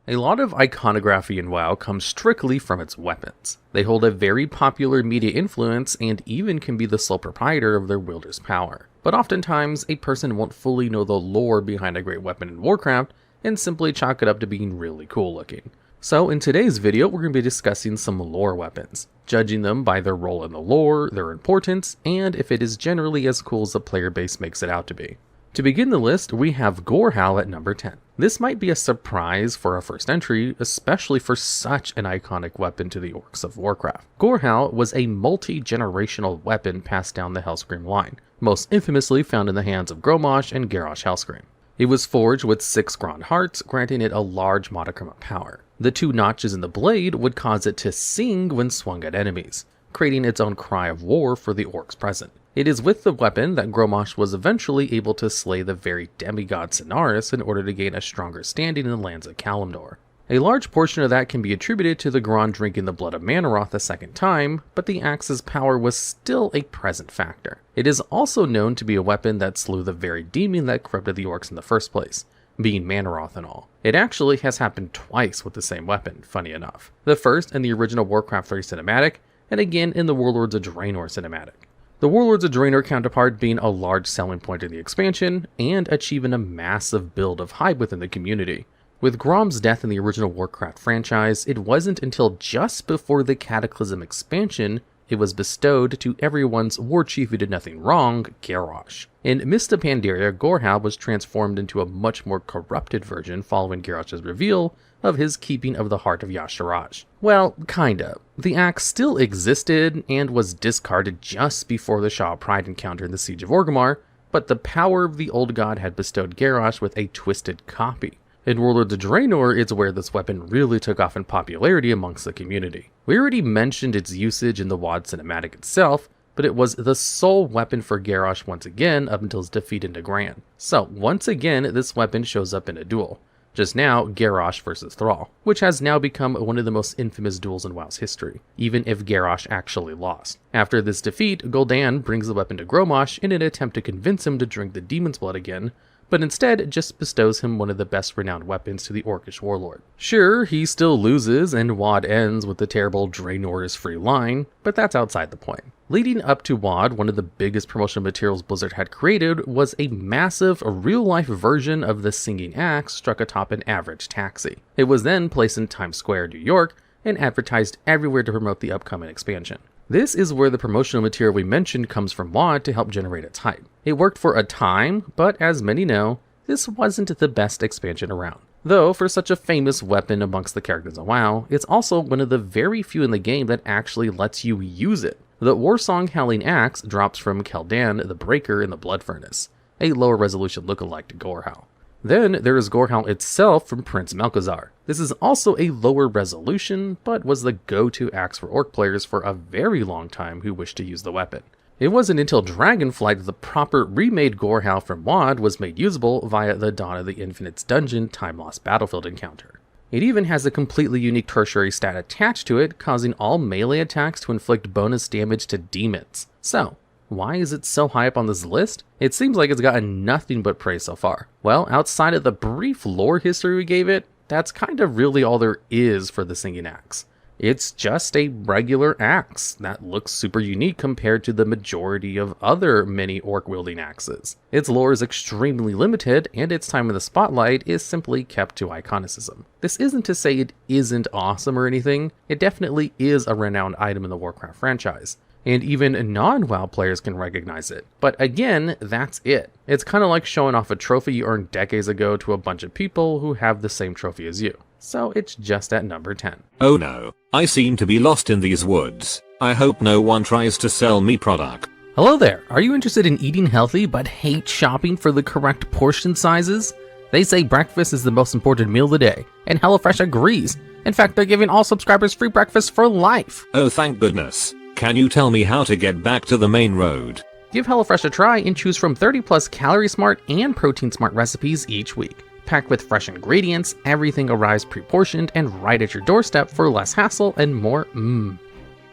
A lot of iconography in WoW comes strictly from its weapons. They hold a very popular media influence and even can be the sole proprietor of their wielder's power. But oftentimes, a person won't fully know the lore behind a great weapon in Warcraft and simply chalk it up to being really cool looking. So in today's video, we're going to be discussing some lore weapons, judging them by their role in the lore, their importance, and if it is generally as cool as the player base makes it out to be. To begin the list, we have Gorehowl at number 10. This might be a surprise for a first entry, especially for such an iconic weapon to the orcs of Warcraft. Gorehowl was a multi-generational weapon passed down the Hellscream line, most infamously found in the hands of Grommash and Garrosh Hellscream. It was forged with 6 Grand Hearts, granting it a large modicum of power. The 2 notches in the blade would cause it to sing when swung at enemies, creating its own cry of war for the orcs present. It is with the weapon that Grommash was eventually able to slay the very demigod Cenarius in order to gain a stronger standing in the lands of Kalimdor. A large portion of that can be attributed to the Grond drinking the blood of Manaroth a second time, but the axe's power was still a present factor. It is also known to be a weapon that slew the very demon that corrupted the orcs in the first place, being Manaroth and all. It actually has happened twice with the same weapon, funny enough. The first in the original Warcraft 3 cinematic, and again in the Warlords of Draenor cinematic. The Warlords of Draenor counterpart being a large selling point in the expansion, and achieving a massive build of hype within the community. With Grom's death in the original Warcraft franchise, it wasn't until just before the Cataclysm expansion it was bestowed to everyone's war chief who did nothing wrong, Garrosh. In Mist of Pandaria, Gorehowl was transformed into a much more corrupted version following Garrosh's reveal of his keeping of the heart of Y'Shaarj. Well, kinda. The axe still existed and was discarded just before the Shah Pride encounter in the Siege of Orgrimmar, but the power of the old god had bestowed Garrosh with a twisted copy. In Warlords of Draenor, it's where this weapon really took off in popularity amongst the community. We already mentioned its usage in the WoD cinematic itself, but it was the sole weapon for Garrosh once again up until his defeat in Dagran. So once again, this weapon shows up in a duel. Just now, Garrosh versus Thrall, which has now become one of the most infamous duels in WoW's history, even if Garrosh actually lost. After this defeat, Gul'dan brings the weapon to Grommash in an attempt to convince him to drink the demon's blood again, but instead just bestows him one of the best renowned weapons to the Orcish warlord. Sure, he still loses, and WoD ends with the terrible Draenor is free line, but that's outside the point. Leading up to WoD, one of the biggest promotional materials Blizzard had created was a massive, real-life version of the singing axe struck atop an average taxi. It was then placed in Times Square, New York, and advertised everywhere to promote the upcoming expansion. This is where the promotional material we mentioned comes from WoD to help generate its hype. It worked for a time, but as many know, this wasn't the best expansion around. Though, for such a famous weapon amongst the characters of WoW, it's also one of the very few in the game that actually lets you use it. The Warsong Howling Axe drops from Kel'dan the Breaker in the Blood Furnace, a lower resolution lookalike to Gorehowl. Then there is Gorehowl itself from Prince Malchezaar. This is also a lower resolution, but was the go-to axe for orc players for a very long time who wished to use the weapon. It wasn't until Dragonflight that the proper remade Gorehowl from WoD was made usable via the Dawn of the Infinites dungeon time-lost battlefield encounter. It even has a completely unique tertiary stat attached to it, causing all melee attacks to inflict bonus damage to demons. So, why is it so high up on this list? It seems like it's gotten nothing but praise so far. Well, outside of the brief lore history we gave it, that's kind of really all there is for the Singing Axe. It's just a regular axe that looks super unique compared to the majority of other mini orc-wielding axes. Its lore is extremely limited, and its time in the spotlight is simply kept to iconicism. This isn't to say it isn't awesome or anything, it definitely is a renowned item in the Warcraft franchise, and even non-WoW players can recognize it. But again, that's it. It's kind of like showing off a trophy you earned decades ago to a bunch of people who have the same trophy as you. So it's just at number 10. Oh no, I seem to be lost in these woods. I hope no one tries to sell me product. Hello there, are you interested in eating healthy but hate shopping for the correct portion sizes? They say breakfast is the most important meal of the day, and HelloFresh agrees. In fact, they're giving all subscribers free breakfast for life. Oh thank goodness. Can you tell me how to get back to the main road? Give HelloFresh a try and choose from 30 plus calorie smart and protein smart recipes each week. Packed with fresh ingredients, everything arrives pre-portioned and right at your doorstep for less hassle and more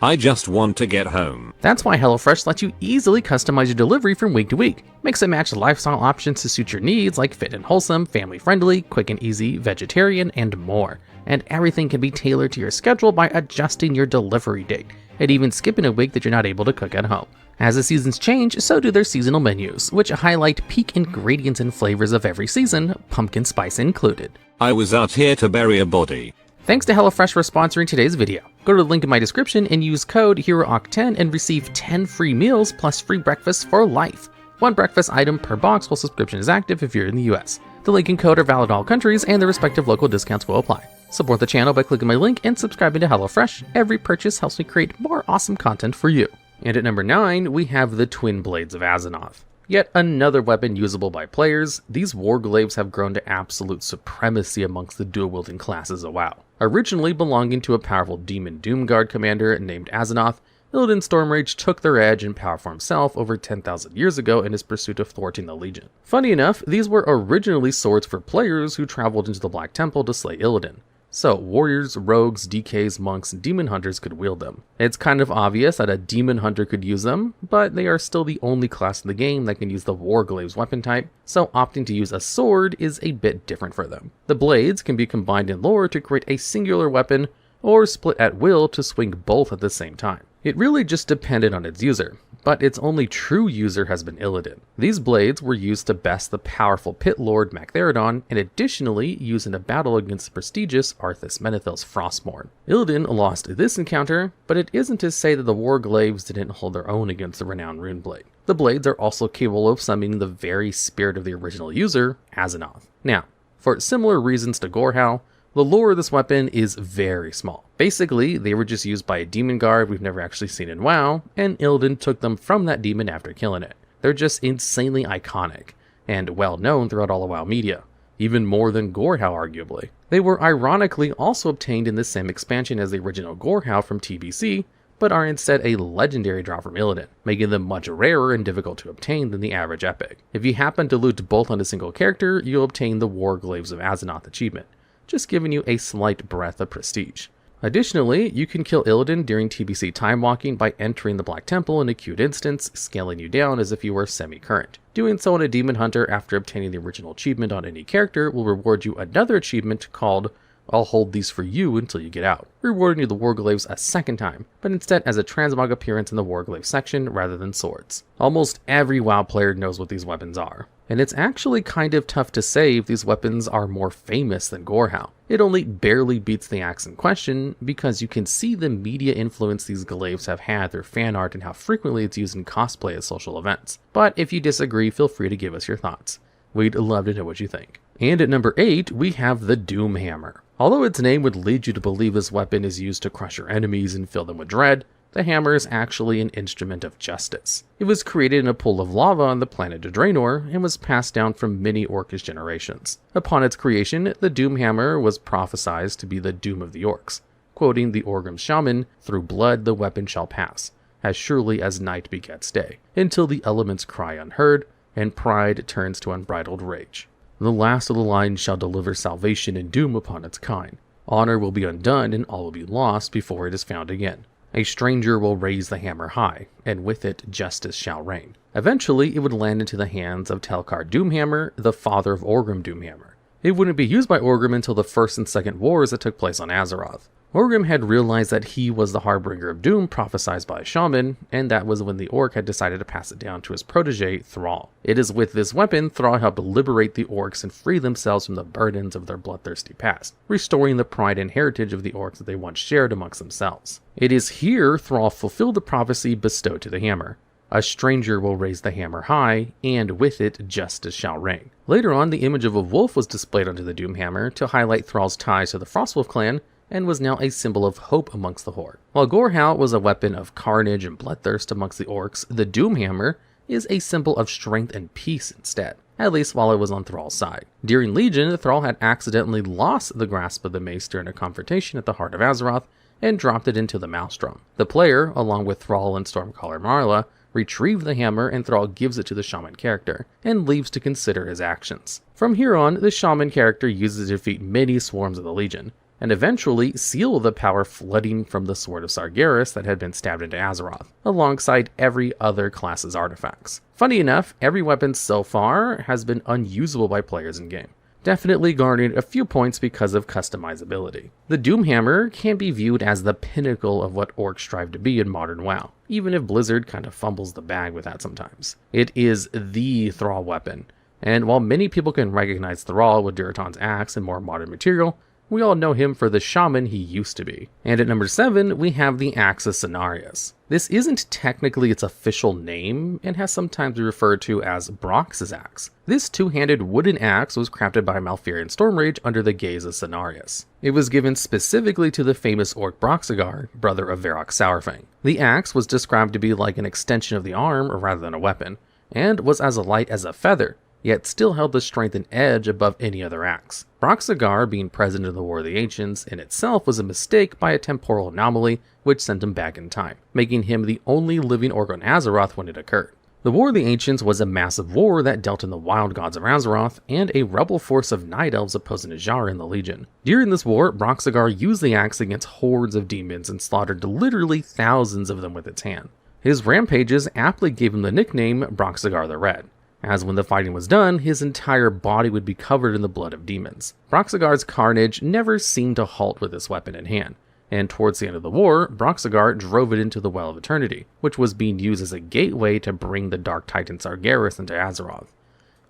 I just want to get home. That's why HelloFresh lets you easily customize your delivery from week to week. Mix and match lifestyle options to suit your needs like fit and wholesome, family friendly, quick and easy, vegetarian, and more. And everything can be tailored to your schedule by adjusting your delivery date, and even skipping a week that you're not able to cook at home. As the seasons change, so do their seasonal menus, which highlight peak ingredients and flavors of every season, pumpkin spice included. I was out here to bury a body. Thanks to HelloFresh for sponsoring today's video. Go to the link in my description and use code HEROOC10 and receive 10 free meals plus free breakfast for life. One breakfast item per box while subscription is active if you're in the US. The link and code are valid in all countries and the respective local discounts will apply. Support the channel by clicking my link and subscribing to HelloFresh. Every purchase helps me create more awesome content for you. And at number 9, we have the Twin Blades of Azzinoth. Yet another weapon usable by players, these warglaives have grown to absolute supremacy amongst the dual-wielding classes of WoW. Originally belonging to a powerful demon Doomguard commander named Azzinoth, Illidan Stormrage took their edge in power for himself over 10,000 years ago in his pursuit of thwarting the Legion. Funny enough, these were originally swords for players who traveled into the Black Temple to slay Illidan. So, warriors, rogues, DKs, monks, and demon hunters could wield them. It's kind of obvious that a demon hunter could use them, but they are still the only class in the game that can use the warglaive's weapon type, so opting to use a sword is a bit different for them. The blades can be combined in lore to create a singular weapon, or split at will to swing both at the same time. It really just depended on its user, but its only true user has been Illidan. These blades were used to best the powerful Pit Lord Magtheridon, and additionally used in a battle against the prestigious Arthas Menethil's Frostmourne. Illidan lost this encounter, but it isn't to say that the warglaives didn't hold their own against the renowned Runeblade. The blades are also capable of summoning the very spirit of the original user, Azzinoth. Now, for similar reasons to Gorehowl, the lore of this weapon is very small. Basically, they were just used by a demon guard we've never actually seen in WoW, and Illidan took them from that demon after killing it. They're just insanely iconic, and well known throughout all of WoW media, even more than Gorehowl arguably. They were ironically also obtained in the same expansion as the original Gorehowl from TBC, but are instead a legendary drop from Illidan, making them much rarer and difficult to obtain than the average epic. If you happen to loot both on a single character, you'll obtain the Warglaives of Azzinoth achievement, just giving you a slight breath of prestige. Additionally, you can kill Illidan during TBC time walking by entering the Black Temple in a queued instance, scaling you down as if you were semi-current. Doing so on a Demon Hunter after obtaining the original achievement on any character will reward you another achievement called I'll hold these for you until you get out, rewarding you the Warglaives a second time, but instead as a transmog appearance in the Warglaive section rather than swords. Almost every WoW player knows what these weapons are, and it's actually kind of tough to say if these weapons are more famous than Gorehowl. It only barely beats the axe in question because you can see the media influence these glaives have had through fan art and how frequently it's used in cosplay at social events. But if you disagree, feel free to give us your thoughts. We'd love to know what you think. And at number 8, we have the Doomhammer. Although its name would lead you to believe this weapon is used to crush your enemies and fill them with dread, the hammer is actually an instrument of justice. It was created in a pool of lava on the planet Draenor and was passed down from many orcish generations. Upon its creation, the Doomhammer was prophesied to be the doom of the orcs. Quoting the Orgrim shaman, "Through blood the weapon shall pass, as surely as night begets day, until the elements cry unheard, and pride turns to unbridled rage. The last of the line shall deliver salvation and doom upon its kind. Honor will be undone and all will be lost before it is found again. A stranger will raise the hammer high, and with it justice shall reign." Eventually, it would land into the hands of Telkar Doomhammer, the father of Orgrim Doomhammer. It wouldn't be used by Orgrim until the First and Second Wars that took place on Azeroth. Orgrim had realized that he was the harbinger of doom prophesied by a shaman, and that was when the orc had decided to pass it down to his protege, Thrall. It is with this weapon Thrall helped liberate the orcs and free themselves from the burdens of their bloodthirsty past, restoring the pride and heritage of the orcs that they once shared amongst themselves. It is here Thrall fulfilled the prophecy bestowed to the hammer. A stranger will raise the hammer high, and with it justice shall reign. Later on, the image of a wolf was displayed onto the Doomhammer to highlight Thrall's ties to the Frostwolf clan, and was now a symbol of hope amongst the Horde. While Gorehowl was a weapon of carnage and bloodthirst amongst the orcs, the Doomhammer is a symbol of strength and peace instead, at least while it was on Thrall's side. During Legion, Thrall had accidentally lost the grasp of the mace during a confrontation at the heart of Azeroth, and dropped it into the Maelstrom. The player, along with Thrall and Stormcaller Marla, retrieve the hammer, and Thrall gives it to the shaman character, and leaves to consider his actions. From here on, the shaman character uses it to defeat many swarms of the Legion, and eventually seal the power flooding from the Sword of Sargeras that had been stabbed into Azzinoth, alongside every other class's artifacts. Funny enough, every weapon so far has been unusable by players in-game, definitely garnered a few points because of customizability. The Doomhammer can be viewed as the pinnacle of what orcs strive to be in modern WoW, even if Blizzard kind of fumbles the bag with that sometimes. It is the Thrall weapon, and while many people can recognize Thrall with Duratan's axe and more modern material, we all know him for the shaman he used to be. And at number 7, we have the Axe of Cenarius. This isn't technically its official name, and has sometimes been referred to as Brox's axe. This two-handed wooden axe was crafted by Malfurion Stormrage under the gaze of Cenarius. It was given specifically to the famous orc Broxagar, brother of Varrock Sourfang. The axe was described to be like an extension of the arm rather than a weapon, and was as light as a feather, yet still held the strength and edge above any other axe. Broxagar being present in the War of the Ancients in itself was a mistake by a temporal anomaly which sent him back in time, making him the only living orc on Azeroth when it occurred. The War of the Ancients was a massive war that dealt in the wild gods of Azeroth and a rebel force of night elves opposing Najara in the Legion. During this war, Broxagar used the axe against hordes of demons and slaughtered literally thousands of them with its hand. His rampages aptly gave him the nickname Broxagar the Red, as when the fighting was done, his entire body would be covered in the blood of demons. Broxagar's carnage never seemed to halt with this weapon in hand, and towards the end of the war, Broxagar drove it into the Well of Eternity, which was being used as a gateway to bring the Dark Titan Sargeras into Azeroth.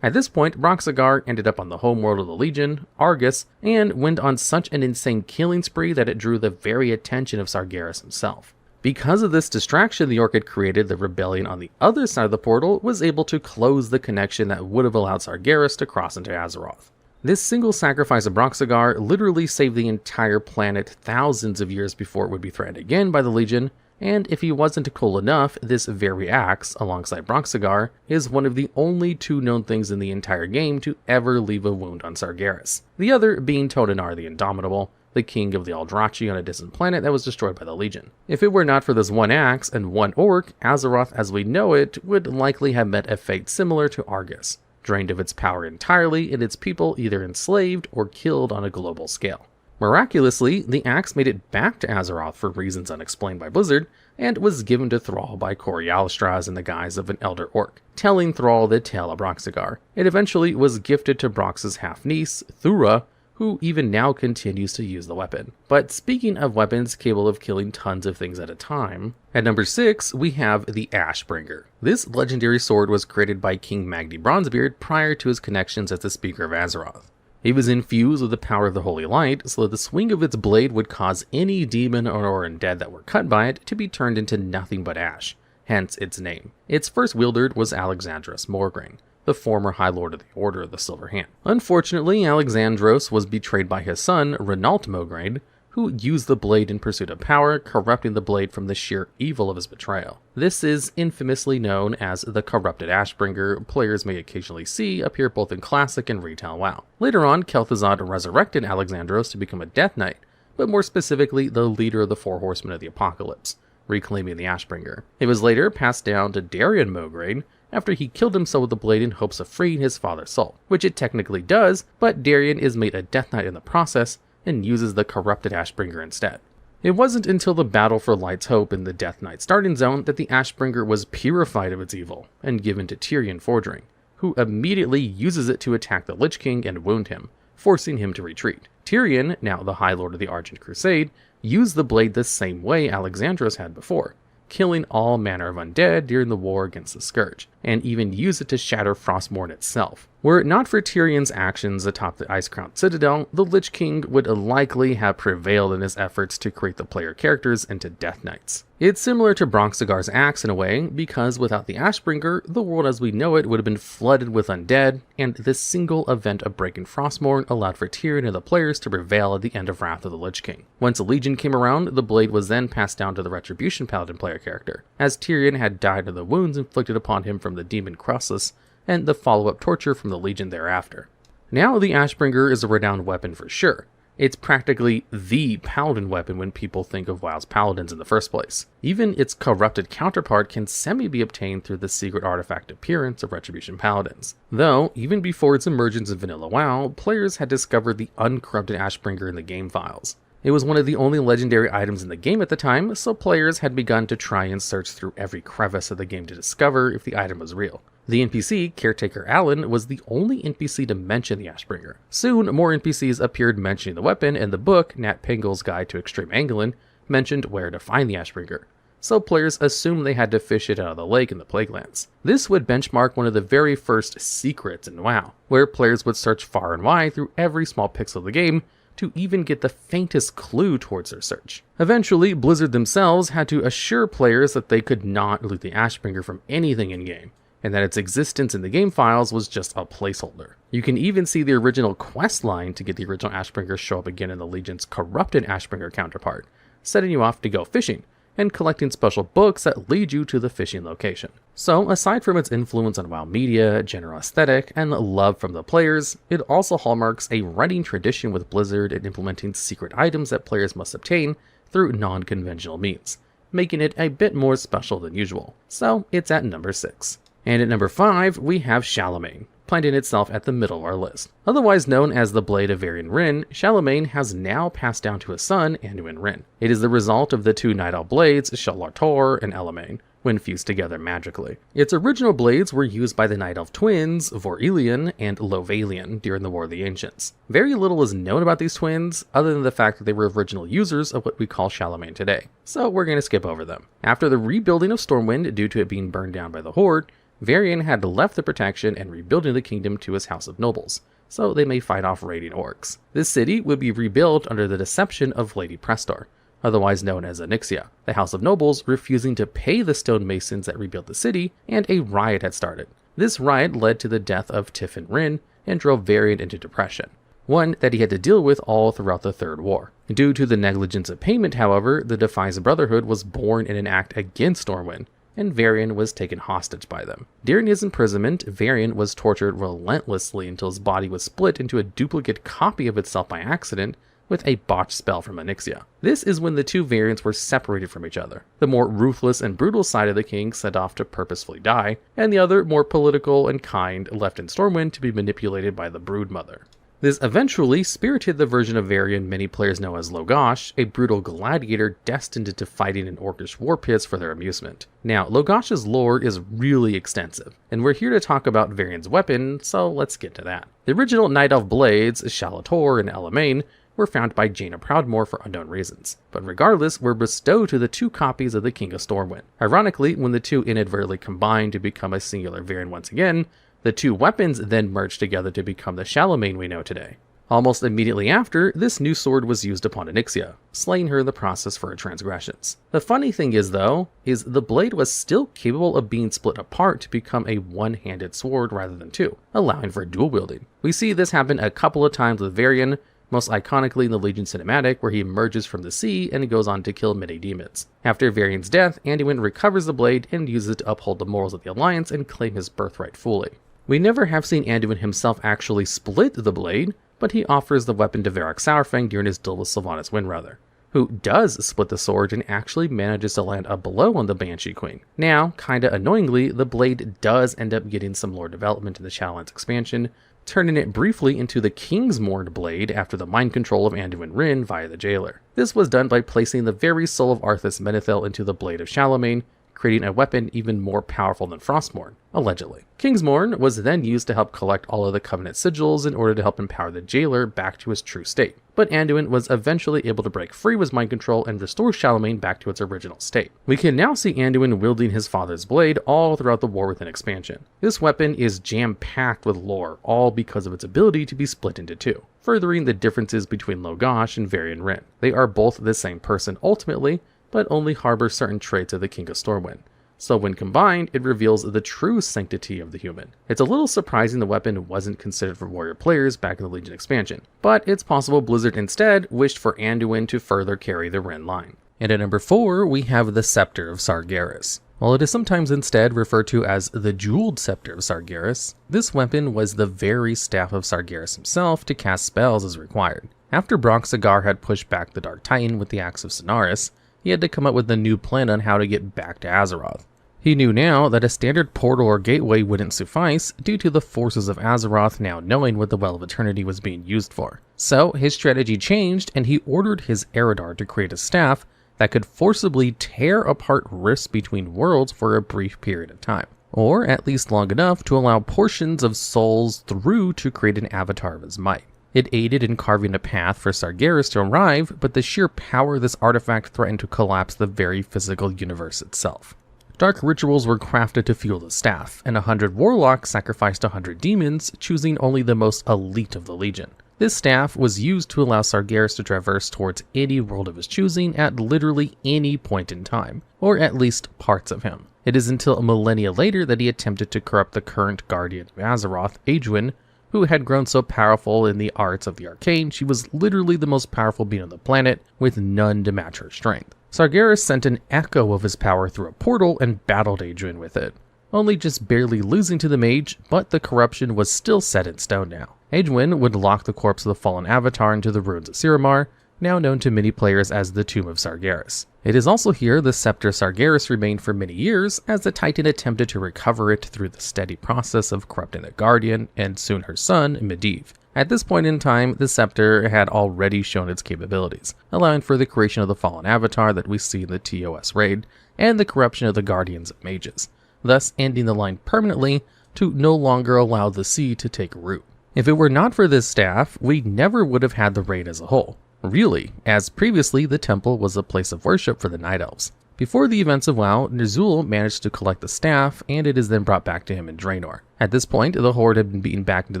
At this point, Broxagar ended up on the homeworld of the Legion, Argus, and went on such an insane killing spree that it drew the very attention of Sargeras himself. Because of this distraction the orc had created, the rebellion on the other side of the portal was able to close the connection that would have allowed Sargeras to cross into Azeroth. This single sacrifice of Broxagar literally saved the entire planet thousands of years before it would be threatened again by the Legion, and if he wasn't cool enough, this very axe, alongside Broxagar, is one of the only two known things in the entire game to ever leave a wound on Sargeras, the other being Todanar the Indomitable, the king of the Aldrachi on a distant planet that was destroyed by the Legion. If it were not for this one axe and one orc, Azeroth as we know it would likely have met a fate similar to Argus, drained of its power entirely and its people either enslaved or killed on a global scale. Miraculously, the axe made it back to Azeroth for reasons unexplained by Blizzard, and was given to Thrall by Corialstraz in the guise of an elder orc, telling Thrall the tale of Broxagar. It eventually was gifted to Brox's half-niece, Thura, who even now continues to use the weapon. But speaking of weapons capable of killing tons of things at a time, at number 6 we have the Ashbringer. This legendary sword was created by King Magni Bronzebeard prior to his connections as the Speaker of Azeroth. He was infused with the power of the Holy Light, so that the swing of its blade would cause any demon or undead that were cut by it to be turned into nothing but ash, hence its name. Its first wielder was Alexandros Morgraine, the former High Lord of the Order of the Silver Hand. Unfortunately, Alexandros was betrayed by his son, Renault Morgraine, who used the blade in pursuit of power, corrupting the blade from the sheer evil of his betrayal. This is infamously known as the Corrupted Ashbringer. Players may occasionally see appear both in Classic and Retail WoW. Later on, Kel'Thuzad resurrected Alexandros to become a Death Knight, but more specifically the leader of the Four Horsemen of the Apocalypse, reclaiming the Ashbringer. It was later passed down to Darion Morgraine, after he killed himself with the blade in hopes of freeing his father's soul, which it technically does, but Darion is made a Death Knight in the process, and uses the Corrupted Ashbringer instead. It wasn't until the battle for Light's Hope in the Death Knight starting zone that the Ashbringer was purified of its evil, and given to Tyrion Fordring, who immediately uses it to attack the Lich King and wound him, forcing him to retreat. Tyrion, now the High Lord of the Argent Crusade, used the blade the same way Alexandros had before, killing all manner of undead during the war against the Scourge, and even used it to shatter Frostmourne itself. Were it not for Tyrion's actions atop the Ice-Crowned Citadel, the Lich King would likely have prevailed in his efforts to create the player characters into Death Knights. It's similar to Broxagar's axe in a way, because without the Ashbringer, the world as we know it would have been flooded with undead, and this single event of breaking Frostmourne allowed for Tyrion and the players to prevail at the end of Wrath of the Lich King. Once the Legion came around, the blade was then passed down to the Retribution Paladin player character, as Tyrion had died of the wounds inflicted upon him from the demon Crossus, and the follow-up torture from the Legion thereafter. Now the Ashbringer is a renowned weapon for sure. It's practically the paladin weapon when people think of WoW's paladins in the first place. Even its corrupted counterpart can semi-be obtained through the secret artifact appearance of Retribution Paladins. Though, even before its emergence in vanilla WoW, players had discovered the uncorrupted Ashbringer in the game files. It was one of the only legendary items in the game at the time, so players had begun to try and search through every crevice of the game to discover if the item was real. The NPC, Caretaker Alan, was the only NPC to mention the Ashbringer. Soon, more NPCs appeared mentioning the weapon, and the book, Nat Pingle's Guide to Extreme Anglin, mentioned where to find the Ashbringer, so players assumed they had to fish it out of the lake in the Plaguelands. This would benchmark one of the very first secrets in WoW, where players would search far and wide through every small pixel of the game to even get the faintest clue towards their search. Eventually, Blizzard themselves had to assure players that they could not loot the Ashbringer from anything in-game, and that its existence in the game files was just a placeholder. You can even see the original quest line to get the original Ashbringer show up again in the Legion's corrupted Ashbringer counterpart, setting you off to go fishing, and collecting special books that lead you to the fishing location. So, aside from its influence on WoW media, general aesthetic, and love from the players, it also hallmarks a running tradition with Blizzard in implementing secret items that players must obtain through non-conventional means, making it a bit more special than usual. So, it's at number 6. And at number 5, we have Shalamayne, planting itself at the middle of our list. Otherwise known as the Blade of Varian Wrynn, Shalamayne has now passed down to his son, Anduin Wrynn. It is the result of the two Night Elf blades, Xal'atath and Shalamayne, when fused together magically. Its original blades were used by the Night Elf twins, Vorelian and Lovalian, during the War of the Ancients. Very little is known about these twins, other than the fact that they were original users of what we call Shalamayne today, so we're going to skip over them. After the rebuilding of Stormwind due to it being burned down by the Horde, Varian had left the protection and rebuilding the kingdom to his house of nobles, so they may fight off raiding orcs. This city would be rebuilt under the deception of Lady Prestor, otherwise known as Onyxia, the house of nobles refusing to pay the stonemasons that rebuilt the city, and a riot had started. This riot led to the death of Tiffin Wrynn and drove Varian into depression, one that he had to deal with all throughout the Third War. Due to the negligence of payment, however, the Defiance Brotherhood was born in an act against Stormwind, and Varian was taken hostage by them. During his imprisonment, Varian was tortured relentlessly until his body was split into a duplicate copy of itself by accident with a botched spell from Onyxia. This is when the two variants were separated from each other. The more ruthless and brutal side of the king set off to purposefully die, and the other, more political and kind, left in Stormwind to be manipulated by the Broodmother. This eventually spirited the version of Varian many players know as Logosh, a brutal gladiator destined into fighting in orcish war pits for their amusement. Now, Logosh's lore is really extensive, and we're here to talk about Varian's weapon, so let's get to that. The original Night Elf blades, Xal'atath and Shalamayne, were found by Jaina Proudmoore for unknown reasons, but regardless were bestowed to the two copies of the King of Stormwind. Ironically, when the two inadvertently combined to become a singular Varian once again, the two weapons then merged together to become the Shalamayne we know today. Almost immediately after, this new sword was used upon Onyxia, slaying her in the process for her transgressions. The funny thing is, though, is the blade was still capable of being split apart to become a one-handed sword rather than two, allowing for dual wielding. We see this happen a couple of times with Varian, most iconically in the Legion cinematic, where he emerges from the sea and goes on to kill many demons. After Varian's death, Anduin recovers the blade and uses it to uphold the morals of the Alliance and claim his birthright fully. We never have seen Anduin himself actually split the blade, but he offers the weapon to Varrock Sourfang during his duel with Sylvanas Windrunner, who does split the sword and actually manages to land a blow on the Banshee Queen. Now, kinda annoyingly, the blade does end up getting some lore development in the Shadowlands expansion, turning it briefly into the Kingsmourne blade after the mind control of Anduin Wrynn via the Jailer. This was done by placing the very soul of Arthas Menethil into the blade of Shalamayne, creating a weapon even more powerful than Frostmourne, allegedly. Kingsmourne was then used to help collect all of the Covenant sigils in order to help empower the Jailer back to his true state, but Anduin was eventually able to break free of his mind control and restore Shalamayne back to its original state. We can now see Anduin wielding his father's blade all throughout the War Within expansion. This weapon is jam-packed with lore, all because of its ability to be split into two, furthering the differences between Logosh and Varian Wrynn. They are both the same person ultimately, but only harbor certain traits of the King of Stormwind. So when combined, it reveals the true sanctity of the human. It's a little surprising the weapon wasn't considered for warrior players back in the Legion expansion, but it's possible Blizzard instead wished for Anduin to further carry the Wrynn line. And at number 4, we have the Scepter of Sargeras. While it is sometimes instead referred to as the Jeweled Scepter of Sargeras, this weapon was the very staff of Sargeras himself to cast spells as required. After Bronxagar had pushed back the Dark Titan with the axe of Cenarius, he had to come up with a new plan on how to get back to Azeroth. He knew now that a standard portal or gateway wouldn't suffice due to the forces of Azeroth now knowing what the Well of Eternity was being used for. So his strategy changed and he ordered his Eridar to create a staff that could forcibly tear apart rifts between worlds for a brief period of time, or at least long enough to allow portions of souls through to create an avatar of his might. It aided in carving a path for Sargeras to arrive, but the sheer power of this artifact threatened to collapse the very physical universe itself. Dark rituals were crafted to fuel the staff, and 100 warlocks sacrificed 100 demons, choosing only the most elite of the Legion. This staff was used to allow Sargeras to traverse towards any world of his choosing at literally any point in time, or at least parts of him. It is until a millennia later that he attempted to corrupt the current guardian of Azeroth, Aegwynn, who had grown so powerful in the arts of the arcane she was literally the most powerful being on the planet, with none to match her strength. Sargeras sent an echo of his power through a portal and battled Aegwynn with it, only just barely losing to the mage, but the corruption was still set in stone now. Aegwynn would lock the corpse of the fallen avatar into the ruins of Siramar, now known to many players as the Tomb of Sargeras. It is also here the Scepter of Sargeras remained for many years, as the Titan attempted to recover it through the steady process of corrupting the Guardian, and soon her son, Medivh. At this point in time, the Scepter had already shown its capabilities, allowing for the creation of the fallen avatar that we see in the TOS raid, and the corruption of the Guardians of Mages, thus ending the line permanently to no longer allow the sea to take root. If it were not for this staff, we never would have had the raid as a whole. Really, as previously the temple was a place of worship for the Night Elves. Before the events of WoW, Ner'zhul managed to collect the staff, and it is then brought back to him in Draenor. At this point, the Horde had been beaten back into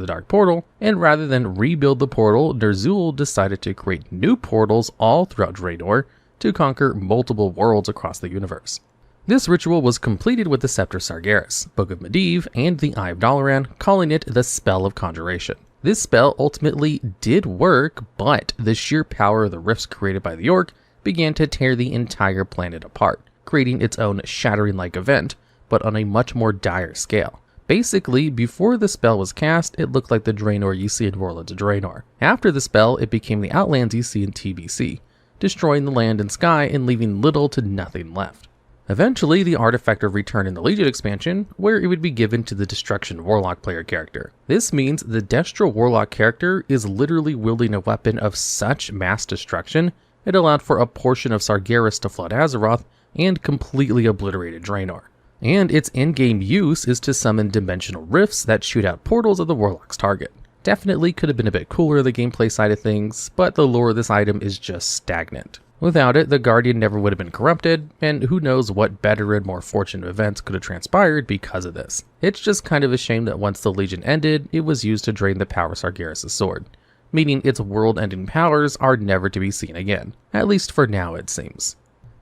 the Dark Portal, and rather than rebuild the portal, Ner'zhul decided to create new portals all throughout Draenor to conquer multiple worlds across the universe. This ritual was completed with the Scepter of Sargeras, Book of Medivh, and the Eye of Dalaran, calling it the Spell of Conjuration. This spell ultimately did work, but the sheer power of the rifts created by the Orc began to tear the entire planet apart, creating its own shattering-like event, but on a much more dire scale. Basically, before the spell was cast, it looked like the Draenor you see in Warlords of Draenor. After the spell, it became the Outlands you see in TBC, destroying the land and sky and leaving little to nothing left. Eventually, the artifact would return in the Legion expansion, where it would be given to the Destruction Warlock player character. This means the Destro Warlock character is literally wielding a weapon of such mass destruction, it allowed for a portion of Sargeras to flood Azeroth and completely obliterated Draenor. And its in-game use is to summon dimensional rifts that shoot out portals of the Warlock's target. Definitely could have been a bit cooler the gameplay side of things, but the lore of this item is just stagnant. Without it, the Guardian never would have been corrupted, and who knows what better and more fortunate events could have transpired because of this. It's just kind of a shame that once the Legion ended, it was used to drain the power of Sargeras' sword, meaning its world-ending powers are never to be seen again, at least for now it seems.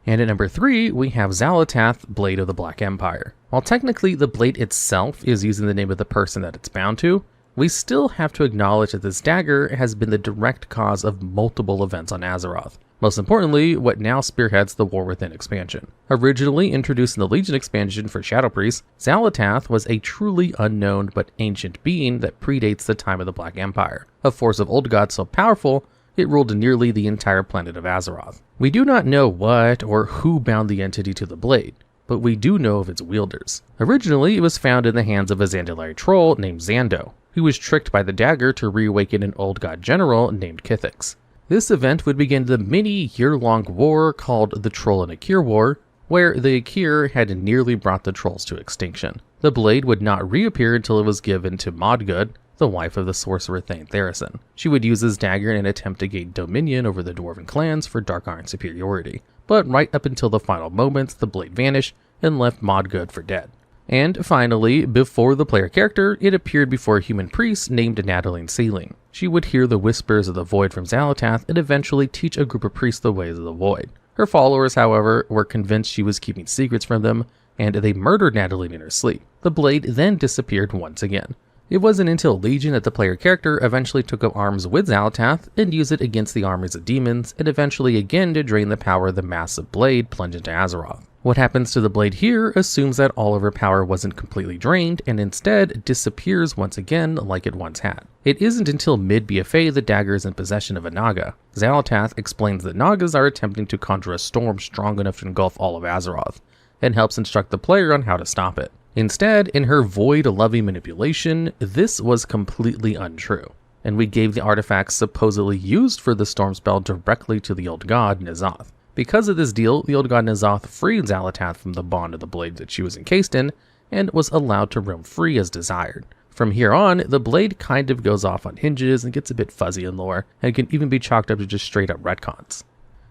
And at number 3, we have Xal'atath, Blade of the Black Empire. While technically the blade itself is using the name of the person that it's bound to, we still have to acknowledge that this dagger has been the direct cause of multiple events on Azeroth. Most importantly, what now spearheads the War Within expansion. Originally introduced in the Legion expansion for Shadow Priest, Xal'atath was a truly unknown but ancient being that predates the time of the Black Empire, a force of old gods so powerful it ruled nearly the entire planet of Azeroth. We do not know what or who bound the entity to the blade, but we do know of its wielders. Originally, it was found in the hands of a Zandalari troll named Xando, who was tricked by the dagger to reawaken an old god general named Kithix. This event would begin the many-year-long war called the Troll and Akir War, where the Akir had nearly brought the trolls to extinction. The blade would not reappear until it was given to Modgud, the wife of the sorcerer Thane Tharison. She would use his dagger in an attempt to gain dominion over the dwarven clans for Dark Iron superiority, but right up until the final moments, the blade vanished and left Modgud for dead. And finally, before the player character, it appeared before a human priest named Nadaline Sealing. She would hear the whispers of the Void from Xal'atath and eventually teach a group of priests the ways of the Void. Her followers, however, were convinced she was keeping secrets from them, and they murdered Nadaline in her sleep. The blade then disappeared once again. It wasn't until Legion that the player character eventually took up arms with Xal'atath and used it against the armies of demons, and eventually again to drain the power of the massive blade plunged into Azeroth. What happens to the blade here assumes that all of her power wasn't completely drained and instead disappears once again like it once had. It isn't until mid-BFA the dagger is in possession of a Naga. Xal'atath explains that Nagas are attempting to conjure a storm strong enough to engulf all of Azeroth, and helps instruct the player on how to stop it. Instead, in her void-loving manipulation, this was completely untrue, and we gave the artifacts supposedly used for the storm spell directly to the old god, N'Zoth. Because of this deal, the old god N'Zoth freed Xal'atath from the bond of the blade that she was encased in, and was allowed to roam free as desired. From here on, the blade kind of goes off on hinges and gets a bit fuzzy in lore, and can even be chalked up to just straight up retcons.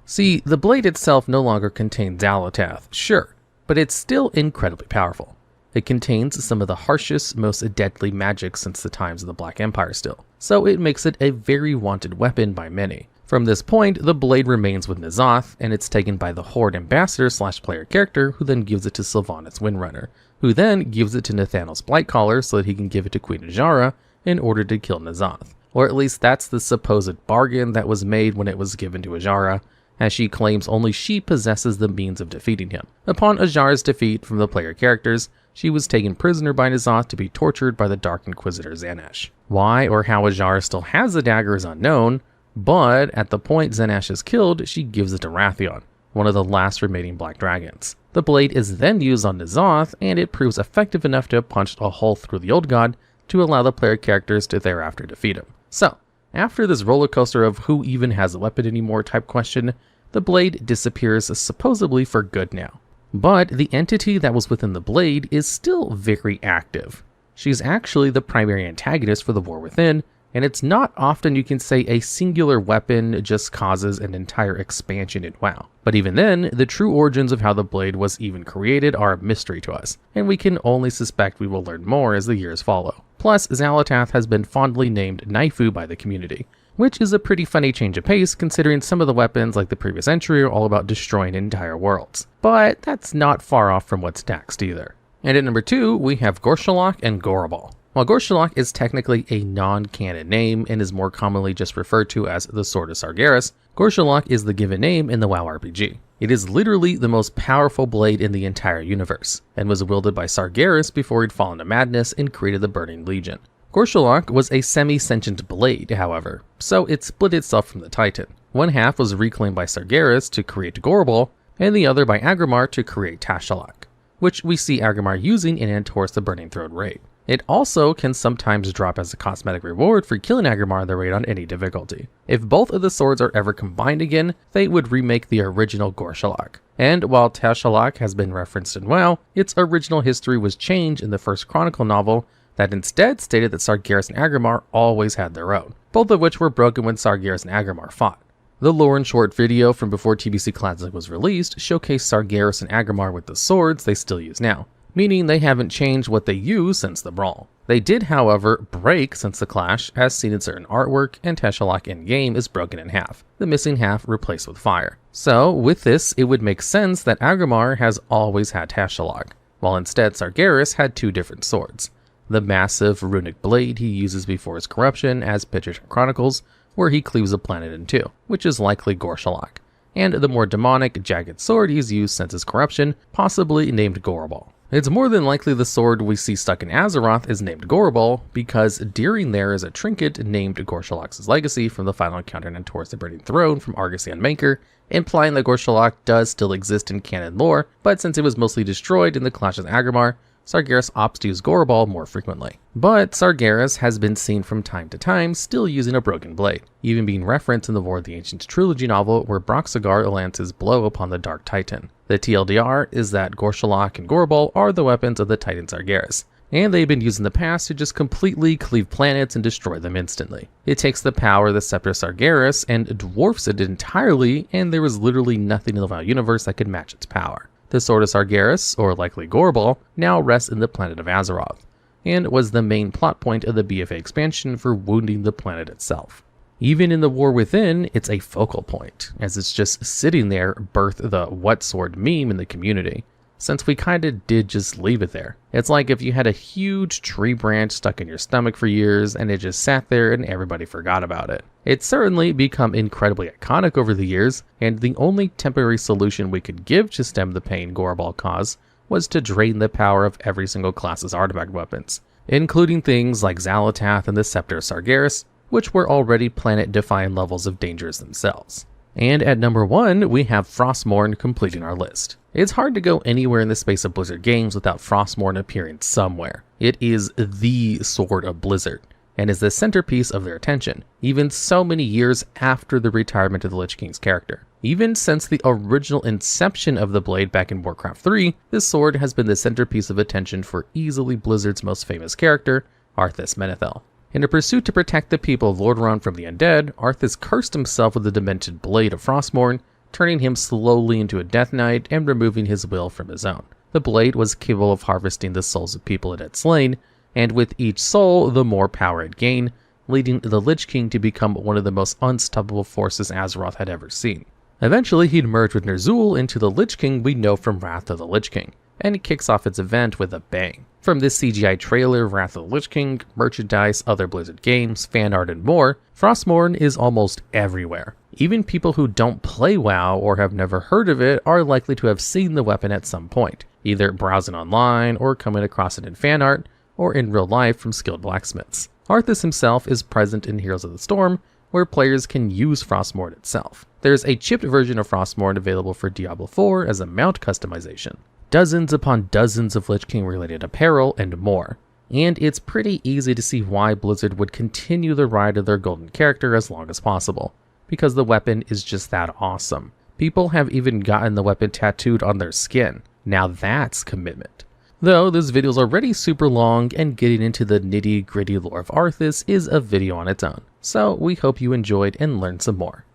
See, the blade itself no longer contains Xal'atath, sure, but it's still incredibly powerful. It contains some of the harshest, most deadly magic since the times of the Black Empire still, so it makes it a very wanted weapon by many. From this point, the blade remains with N'Zoth, and it's taken by the Horde ambassador / player character, who then gives it to Sylvanas Windrunner, who then gives it to Nathaniel's Blightcaller so that he can give it to Queen Azshara in order to kill N'Zoth. Or at least that's the supposed bargain that was made when it was given to Azshara, as she claims only she possesses the means of defeating him. Upon Azshara's defeat from the player characters, she was taken prisoner by N'Zoth to be tortured by the Dark Inquisitor Xanash. Why or how Azshara still has the dagger is unknown, but at the point Xanash is killed, she gives it to Wrathion, one of the last remaining Black Dragons. The blade is then used on N'Zoth, and it proves effective enough to have punched a hole through the old god to allow the player characters to thereafter defeat him. So, after this roller coaster of who even has a weapon anymore type question, the blade disappears supposedly for good now. But the entity that was within the blade is still very active. She's actually the primary antagonist for the War Within, and it's not often you can say a singular weapon just causes an entire expansion in WoW. But even then, the true origins of how the blade was even created are a mystery to us, and we can only suspect we will learn more as the years follow. Plus, Xal'atath has been fondly named Naifu by the community, which is a pretty funny change of pace considering some of the weapons like the previous entry are all about destroying entire worlds. But that's not far off from what's next either. And at number 2, we have Gorshalach and Gorribal. While Gorshalach is technically a non-canon name and is more commonly just referred to as the Sword of Sargeras, Gorshalach is the given name in the WoW RPG. It is literally the most powerful blade in the entire universe, and was wielded by Sargeras before he'd fallen to madness and created the Burning Legion. Gorshalach was a semi-sentient blade, however, so it split itself from the Titan. One half was reclaimed by Sargeras to create Gorribal, and the other by Agrimar to create Tashalach, which we see Agrimar using in Antor's the Burning Throne raid. It also can sometimes drop as a cosmetic reward for killing Agrimar in the raid on any difficulty. If both of the swords are ever combined again, they would remake the original Gorshalach. And while Tashalach has been referenced in WoW, its original history was changed in the first Chronicle novel that instead stated that Sargeras and Agrimar always had their own, both of which were broken when Sargeras and Agrimar fought. The lore and short video from before TBC Classic was released showcased Sargeras and Agrimar with the swords they still use now, meaning they haven't changed what they use since the brawl. They did, however, break since the clash, as seen in certain artwork, and Tashalach in-game is broken in half, the missing half replaced with fire. So, with this, it would make sense that Agrimar has always had Tashalach, while instead Sargeras had two different swords. The massive runic blade he uses before his corruption, as pictured in Chronicles, where he cleaves a planet in two, which is likely Gorshalach, and the more demonic, jagged sword he's used since his corruption, possibly named Gorribal. It's more than likely the sword we see stuck in Azeroth is named Gorribal, because Deering there is a trinket named Gorshalach's legacy from the final encounter in Antor's the Burning Throne from Argosy and Manker, implying that Gorshalach does still exist in canon lore, but since it was mostly destroyed in the clash with Agrimar, Sargeras opts to use Gorribal more frequently. But Sargeras has been seen from time to time still using a broken blade, even being referenced in the War of the Ancients trilogy novel where Broxagar lands his blow upon the Dark Titan. The TLDR is that Gorshalach and Gorribal are the weapons of the Titan Sargeras, and they've been used in the past to just completely cleave planets and destroy them instantly. It takes the power of the Scepter of Sargeras and dwarfs it entirely, and there is literally nothing in the WoW universe that could match its power. The Sword of Sargeras, or likely Gorribal, now rests in the planet of Azeroth, and was the main plot point of the BFA expansion for wounding the planet itself. Even in the War Within, it's a focal point, as it's just sitting there birthed the what sword meme in the community. since we kinda did just leave it there. It's like if you had a huge tree branch stuck in your stomach for years and it just sat there and everybody forgot about it. It's certainly become incredibly iconic over the years, and the only temporary solution we could give to stem the pain Gorribal caused was to drain the power of every single class's artifact weapons, including things like Xal'atath and the Scepter of Sargeras, which were already planet-defying levels of dangers themselves. And at number 1, we have Frostmourne completing our list. It's hard to go anywhere in the space of Blizzard games without Frostmourne appearing somewhere. It is the sword of Blizzard, and is the centerpiece of their attention, even so many years after the retirement of the Lich King's character. Even since the original inception of the blade back in Warcraft 3, this sword has been the centerpiece of attention for easily Blizzard's most famous character, Arthas Menethil. In a pursuit to protect the people of Lordaeron from the undead, Arthas cursed himself with the demented blade of Frostmourne, turning him slowly into a Death Knight and removing his will from his own. The blade was capable of harvesting the souls of people it had slain, and with each soul, the more power it gained, leading the Lich King to become one of the most unstoppable forces Azeroth had ever seen. Eventually, he'd merge with Ner'zhul into the Lich King we know from Wrath of the Lich King, and it kicks off its event with a bang. From this CGI trailer, Wrath of the Lich King, merchandise, other Blizzard games, fan art, and more, Frostmourne is almost everywhere. Even people who don't play WoW or have never heard of it are likely to have seen the weapon at some point, either browsing online or coming across it in fan art, or in real life from skilled blacksmiths. Arthas himself is present in Heroes of the Storm, where players can use Frostmourne itself. There's a chipped version of Frostmourne available for Diablo 4 as a mount customization. Dozens upon dozens of Lich King related apparel, and more. And it's pretty easy to see why Blizzard would continue the ride of their golden character as long as possible, because the weapon is just that awesome. People have even gotten the weapon tattooed on their skin. Now that's commitment. Though this video is already super long, and getting into the nitty gritty lore of Arthas is a video on its own, so we hope you enjoyed and learned some more.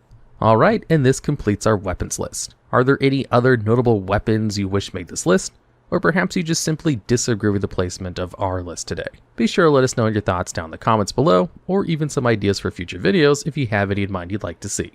Alright, and this completes our weapons list. Are there any other notable weapons you wish made this list? Or perhaps you just simply disagree with the placement of our list today? Be sure to let us know your thoughts down in the comments below, or even some ideas for future videos if you have any in mind you'd like to see.